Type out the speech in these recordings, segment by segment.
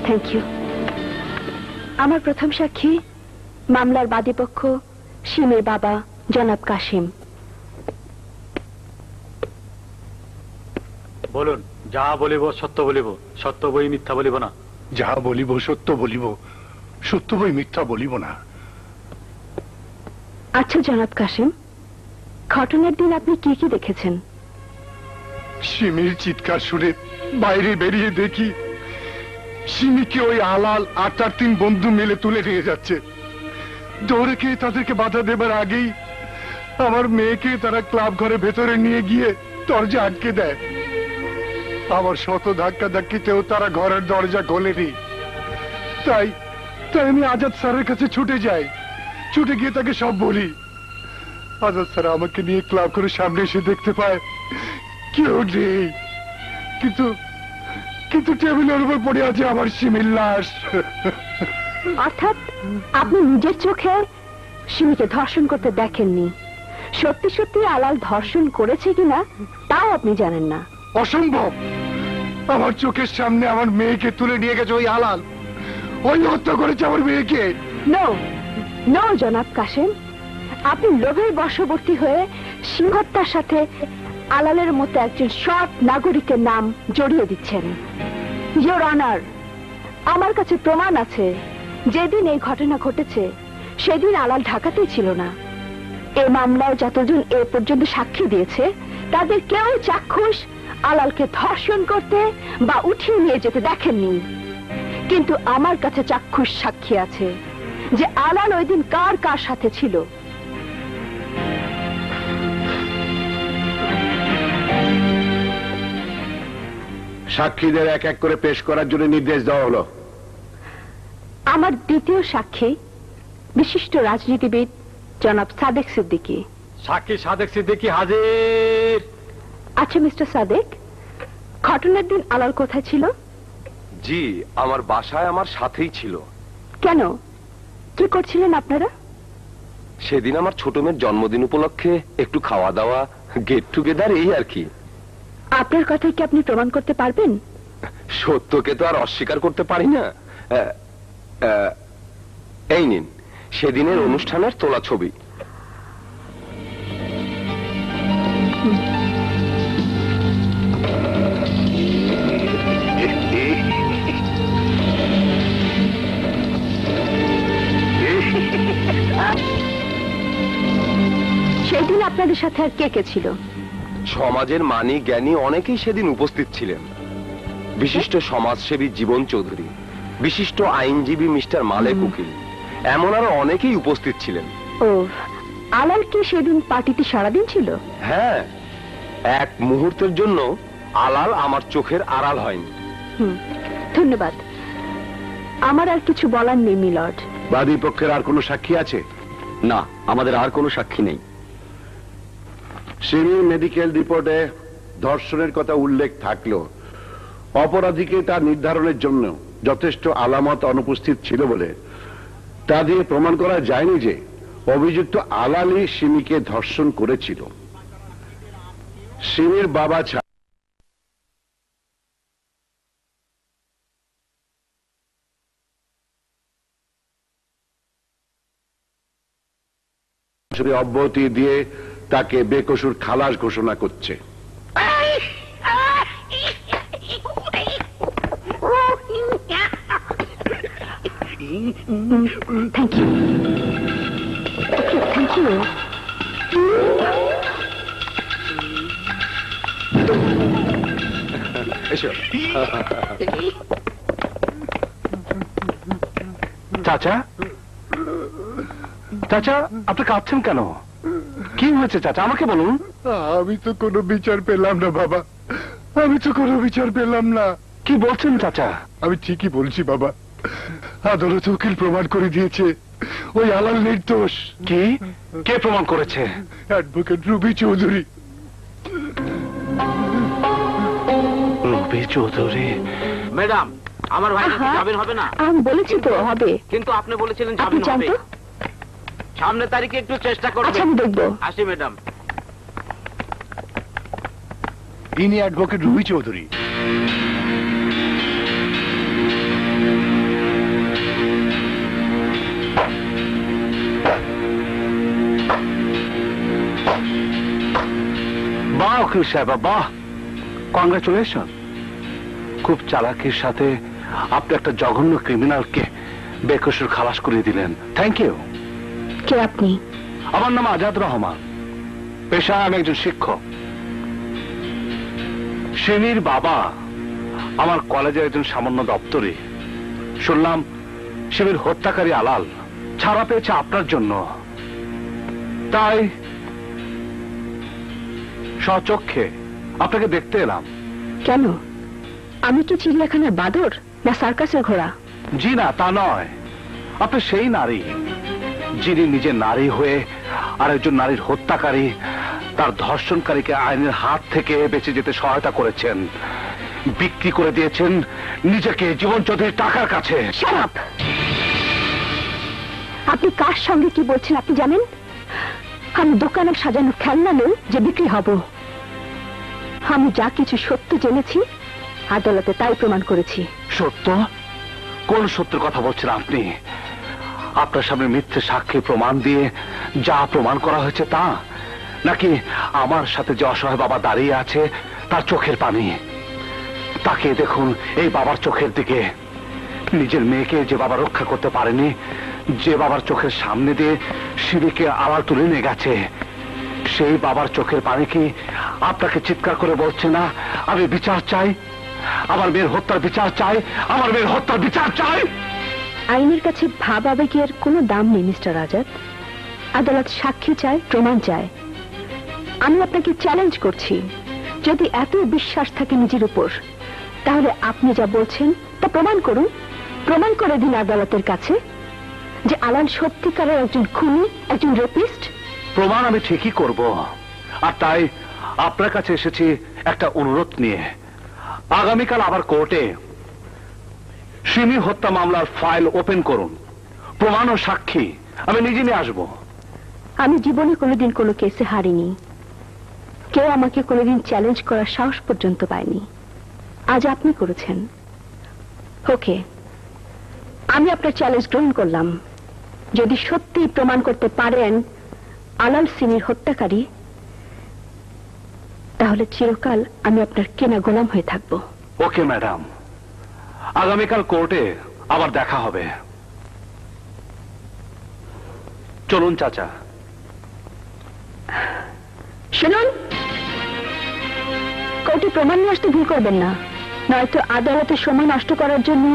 Thank you. আমার প্রথম সাক্ষী মামলার বাদীপক্ষ শিমের বাবা জনাব কাশিম। বলুন, যা বলিব সত্য বলিব, সত্য বই মিথ্যা বলিব না। যা বলিব সত্য বলিব, সত্য বই মিথ্যা বলিব না। আচ্ছা জনাব কাশিম, ঘটনার দিন আপনি কি কি দেখেছেন? সিমির চিৎকার শুনে বাইরে বেরিয়ে দেখি সিমিকে ওই আলাল আর তার 3 বন্ধু মিলে তুলে নিয়ে যাচ্ছে। দৌড়ে গিয়ে তাদেরকে বাধা দেবার আগেই আমার মেয়েকে তারা ক্লাব ঘরে ভেতরে নিয়ে গিয়ে দরজা আটকে দেয়। আমার শত ধাক্কা ধাক্কিতেও তারা ঘরের দরজা খোলেনি। তাই আমি আজাদ স্যারের কাছে ছুটে যাই। ছুটে গিয়ে তাকে সব বলি। আজাদ স্যার আমাকে নিয়ে ক্লাব ঘরের সামনে এসে দেখতে পায় কেউ নেই, কিন্তু টেবিলের উপর পড়ে আছে আমার সিমির লাশ। অর্থাৎ আপনি নিজের চোখে সিমিকে ধর্ষণ করতে দেখেননি। সত্যি সত্যি আলাল ধর্ষণ করেছে কিনা তাও আপনি জানেন না? অসম্ভব। আমার চোখের সামনে আমার মেয়েকে তুলে নিয়ে গেছে ওই আলাল। ওই হত্যা করেছে আমার মেয়েকে। নো নো জনাব কাশেম, আপনি লোভের বশবর্তী হয়ে সিংহত্যার সাথে আলালের মতো একজন সৎ নাগরিকের নাম জড়িয়ে দিচ্ছেন। ইওর অনার, আমার কাছে প্রমাণ আছে যেদিন এই ঘটনা ঘটেছে সেদিন আলাল ঢাকাতেই ছিল না। এই মামলায় যতজন এ পর্যন্ত সাক্ষী দিয়েছে তাদের কেউ চাক্ষুষ আলালকে ধর্ষণ করতে বা উঠিয়ে নিয়ে যেতে দেখেননি। কিন্তু আমার কাছে চাক্ষুষ সাক্ষী আছে যে আলাল ওই দিন কার কার সাথে ছিল। সাক্ষীদের এক এক করে পেশ করার জন্য নির্দেশ দেওয়া হলো। আমার দ্বিতীয় সাক্ষী বিশিষ্ট রাজনীতিবিদ জনাব সাদেক সিদ্দিকী। সাক্ষী সাদেক সিদ্দিকী হাজির। আচ্ছা মিস্টার সাদেক, ঘটনার দিন আলাল কোথায় ছিল? জি, আমার বাসায় আমার সাথেই ছিল। কেন, কি করছিলেন আপনারা? সেদিন আমার ছোট মেয়ের জন্মদিন উপলক্ষে একটু খাওয়া দাওয়া, গেট টুগেদার, এই আর কি। আপনার কথাই কি আপনি প্রমাণ করতে পারবেন? সত্যকে তো আর অস্বীকার করতে পারি না। এই নিন সেদিনের অনুষ্ঠানের তোলা ছবি। সেদিন আপনাদের সাথে আর কে কে ছিল? সমাজের মানি জ্ঞানী অনেকেই সেদিন উপস্থিত ছিলেন। বিশিষ্ট সমাজসেবী জীবন চৌধুরী, বিশিষ্ট আইনজীবী মিস্টার মালেক উকিল, এমন আরো অনেকেই উপস্থিত ছিলেন। ও, আলাল কি সেদিন পার্টিতে সারাদিন ছিল? হ্যাঁ, এক মুহূর্তের জন্য আলাল আমার চোখের আড়াল হয়নি। ধন্যবাদ। আমার আর কিছু বলার নেই মিলর্ড। বাদী পক্ষের আর কোনো সাক্ষী আছে? না, আমাদের আর কোনো সাক্ষী নেই। সিমির মেডিকেল রিপোর্টে ধর্ষণের কথা উল্লেখ থাকলেও অপরাধীকে তা নির্ধারণের জন্য যথেষ্ট আলামত অনুপস্থিত ছিল বলে তা দিয়ে প্রমাণ করা যায়নি যে অভিযুক্ত আলালই সিমিকে ধর্ষণ করেছিল। সিমির বাবা ছাড়া অব্যাহতি দিয়ে তাকে বেকসুর খালাস ঘোষণা করছে। Thank you. Thank you. চাচা, চাচা আপনি কাঁদছেন কেন? কি হয়েছে চাচা, আমাকে বলুন। আমি তো কোনো বিচার পেলাম না বাবা, আমি তো কোনো বিচার পেলাম না। কি বলছেন চাচা? আমি ঠিকই বলছি বাবা। আদালত উকিল প্রমাণ করে দিয়েছে ওই আলাল নির্দোষ। কি? কে প্রমাণ করেছে? Advocate Ruby Chowdhury. Ruby Chowdhury? Madam, আমার ভাই জামিন হবে না? আমি বলেছি তো হবে। কিন্তু আপনি বলেছিলেন জামিন হবে। সামনের তারিখে একটু চেষ্টা করবেন। আচ্ছা, আমি দেখব। আসি ম্যাডাম। ইনি অ্যাডভোকেট রুবি চৌধুরী। ওকিল সাহেব, বাহ, কংগ্রাচুলেশন। খুব চালাকির সাথে আপনি একটা জঘন্য ক্রিমিনালকে বেকসুর খালাস করে দিলেন। Thank you. কে আপনি? আমার নাম আজাদ রহমান, পেশায় আমি একজন শিক্ষক। শিমির বাবা আমার কলেজের একজন সামান্য দপ্তরি। শুনলাম শিমির হত্যাকারী আলাল ছাড়া পেয়েছে আপনার জন্য, তাই স্বচক্ষে আপনাকে দেখতে এলাম। কেন? আমি কি চিড়িয়াখানার বাদর না সার্কাসের ঘোড়া? জি না, তা নয়। আপনি সেই নারী যিনি নিজে নারী হয়ে আর একজন নারীর হত্যাকারী, তার ধর্ষণকারীকে আইনের হাত থেকে বেঁচে যেতে সহায়তা করেছেন, বিক্রি করে দিয়েছেন নিজেকে জীবন চৌধুরীর টাকার কাছে। Shut up! আপনি কার সঙ্গে কি বলছেন আপনি জানেন? আমি দোকানে সাজানো খেলনা নই যে বিক্রি হব। আমি যা কিছু সত্য জেনেছি আদালতে তাই প্রমাণ করেছি। সত্য? কোন সত্যের কথা বলছেন আপনি? আপনার সামনে মিথ্যে সাক্ষী প্রমাণ দিয়ে যা প্রমাণ করা হয়েছে তা, নাকি আমার সাথে যে অসহায় বাবা দাঁড়িয়ে আছে তার চোখের পানি? তাকে দেখুন, এই বাবার চোখের দিকে। নিজের মেয়েকে যে বাবা রক্ষা করতে পারেনি, যে বাবার চোখের সামনে দিয়ে শিবিকে আড়াল তুলে নিয়ে গেছে, সেই বাবার চোখের পানি কি আপনাকে চিৎকার করে বলছে না আমি বিচার চাই, আমার মেয়ের হত্যার বিচার চাই, আমার মেয়ের হত্যার বিচার চাই? আইনের কাছে ভাব আবেগের কোনো দাম নেই মিস্টার আজাদ। আদালত সাক্ষী চায়, প্রমাণ চায়। আমি আপনাকে চ্যালেঞ্জ করছি, যদি এত বিশ্বাস থাকে নিজের উপর, তাহলে আপনি যা বলছেন তা প্রমাণ করুন। প্রমাণ করে দিন আদালতের কাছে যে আলাল সত্যিকারের একজন খুনি, একজন রেপিস্ট। প্রমাণ আমি ঠিকই করব, আর তাই আপনার কাছে এসেছি একটা অনুরোধ নিয়ে। আগামীকাল আবার কোর্টে সিমি হত্যা মামলার ফাইল ওপেন করুন। প্রমাণ ও সাক্ষী আমি নিজে নিয়ে আসবো। আমি জীবনে কোনোদিন কোনো কেসে হারিনি। কেউ আমাকে কোনোদিন চ্যালেঞ্জ করার সাহস পর্যন্ত পায়নি। আজ আপনি করেছেন। ওকে, আমি আপনার চ্যালেঞ্জ গ্রহণ করলাম। যদি সত্যি প্রমাণ করতে পারেন আলাল সিমির হত্যাকারী, তাহলে চিরকাল আমি আপনার কেনা গোলাম হয়ে থাকবো। ওকে ম্যাডাম, আগামীকাল কোর্টে আবার দেখা হবে। চলুন চাচা। শুনুন, কোর্টে প্রমাণ নিয়ে আসতে ভুল করবেন না, নয়তো আদালতের সময় নষ্ট করার জন্য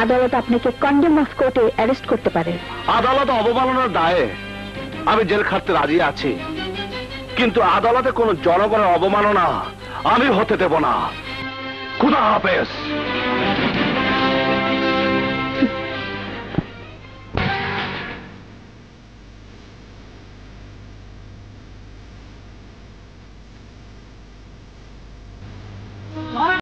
আদালত আপনাকে কন্ডেম অফ কোর্টে অ্যারেস্ট করতে পারে। আদালত অবমাননার দায়ে আমি জেল খাটতে রাজি আছি, কিন্তু আদালতে কোনো জনগণের অবমাননা আমি হতে দেব না। খুদা হাফেজ।